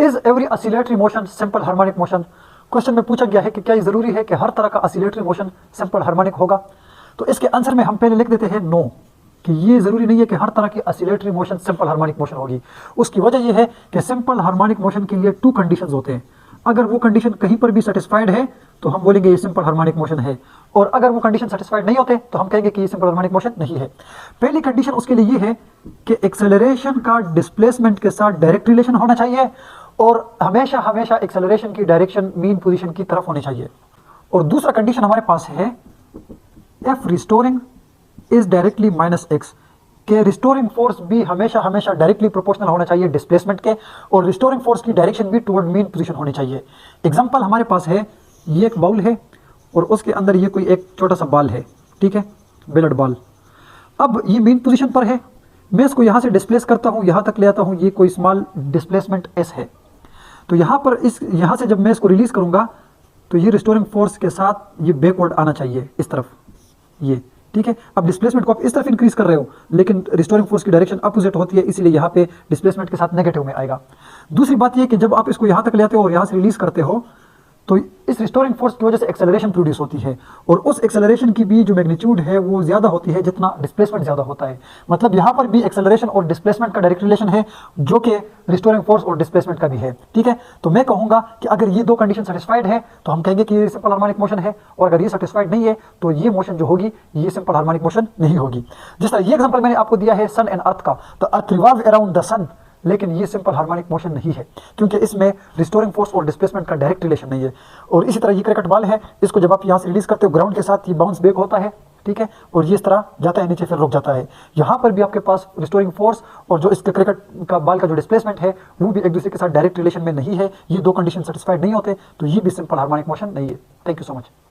Is every oscillatory motion simple harmonic motion. Question में पूछा गया है कि क्या ये जरूरी है कि हर तरह का ऑसिलेटरी मोशन सिंपल हार्मोनिक होगा। तो इसके आंसर में हम पहले लिख देते हैं नो, कि ये जरूरी नहीं है कि हर तरह की oscillatory motion simple harmonic motion होगी। उसकी वजह यह है कि सिंपल हार्मोनिक मोशन के लिए 2 कंडीशंस होते हैं। अगर वो कंडीशन कहीं पर भी सेटिस्फाइड है तो हम बोलेंगे ये सिंपल हार्मोनिक मोशन है, और अगर वो कंडीशन सेटिस्फाइड नहीं होते तो हम कहेंगे कि ये सिंपल हार्मोनिक मोशन नहीं है। पहली कंडीशन उसके लिए ये है कि एक्सेलरेशन का डिस्प्लेसमेंट के साथ डायरेक्ट रिलेशन होना चाहिए, और हमेशा हमेशा एक्सेलरेशन की डायरेक्शन मीन पोजीशन की तरफ होनी चाहिए। और दूसरा कंडीशन हमारे पास है F restoring is directly minus x, के रिस्टोरिंग फोर्स भी हमेशा हमेशा डायरेक्टली प्रोपोर्शनल होना चाहिए डिस्प्लेसमेंट के, और रिस्टोरिंग फोर्स की डायरेक्शन भी टुवर्ड मीन पोजीशन होनी चाहिए। एग्जांपल हमारे पास है, ये एक बाउल है और उसके अंदर ये कोई एक छोटा सा बॉल है, ठीक है, बिलियर्ड बॉल। अब ये मीन पोजीशन पर है, मैं इसको यहाँ से डिस्प्लेस करता हूँ, यहाँ तक ले आता हूँ, ये कोई स्मॉल डिस्प्लेसमेंट एस है। तो यहाँ पर यहाँ से जब मैं इसको रिलीज करूँगा तो ये रिस्टोरिंग फोर्स के साथ ये बैकवर्ड आना चाहिए इस तरफ, ये ठीक है। अब डिस्प्लेसमेंट को आप इस तरफ इंक्रीज कर रहे हो, लेकिन रिस्टोरिंग फोर्स की डायरेक्शन अपोजिट होती है, इसीलिए यहाँ पे डिस्प्लेसमेंट के साथ नेगेटिव में आएगा। दूसरी बात ये कि जब आप इसको यहाँ तक ले आते हो और यहाँ से रिलीज करते हो तो इस रिस्टोरिंग फोर्स की वजह से एक्सेलरेशन प्रोड्यूस होती है, और उस एक्सेलरेशन की भी जो मैग्नीट्यूड है वो ज़्यादा होती है जितना डिस्प्लेसमेंट ज़्यादा होता है। मतलब यहाँ पर भी एक्सेलरेशन और डिस्प्लेसमेंट का डायरेक्ट रिलेशन है, जो कि रिस्टोरिंग फोर्स और डिस्प्लेसमेंट का भी है, ठीक है। तो मैं कहूँगा कि अगर ये 2 कंडीशन सेटिस्फाइड है तो हम कहेंगे कि ये सिंपल हार्मोनिक मोशन है, और अगर ये सेटिस्फाइड नहीं है तो ये मोशन जो होगी ये सिंपल हार्मोनिक मोशन नहीं होगी। जिस तरह ये एग्जाम्पल मैंने आपको दिया है सन एंड अर्थ का, तो अर्थ रिवॉल्व अराउंड द सन, लेकिन ये सिंपल हार्मोनिक मोशन नहीं है, क्योंकि इसमें रिस्टोरिंग फोर्स और डिस्प्लेसमेंट का डायरेक्ट रिलेशन नहीं है। और इसी तरह ये क्रिकेट बॉल है, इसको जब आप यहाँ से रिलीज करते हो ग्राउंड के साथ ये बाउंस बैक होता है, ठीक है, और ये इस तरह जाता है नीचे, फिर रुक जाता है। यहाँ पर भी आपके पास रिस्टोरिंग फोर्स और जो इसके क्रिकेट का बॉल का जो डिस्प्लेसमेंट है वो भी एक दूसरे के साथ डायरेक्ट रिलेशन में नहीं है। ये 2 कंडीशन सेटिस्फाइड नहीं होते तो ये भी सिंपल हार्मोनिक मोशन नहीं है। Thank you so much.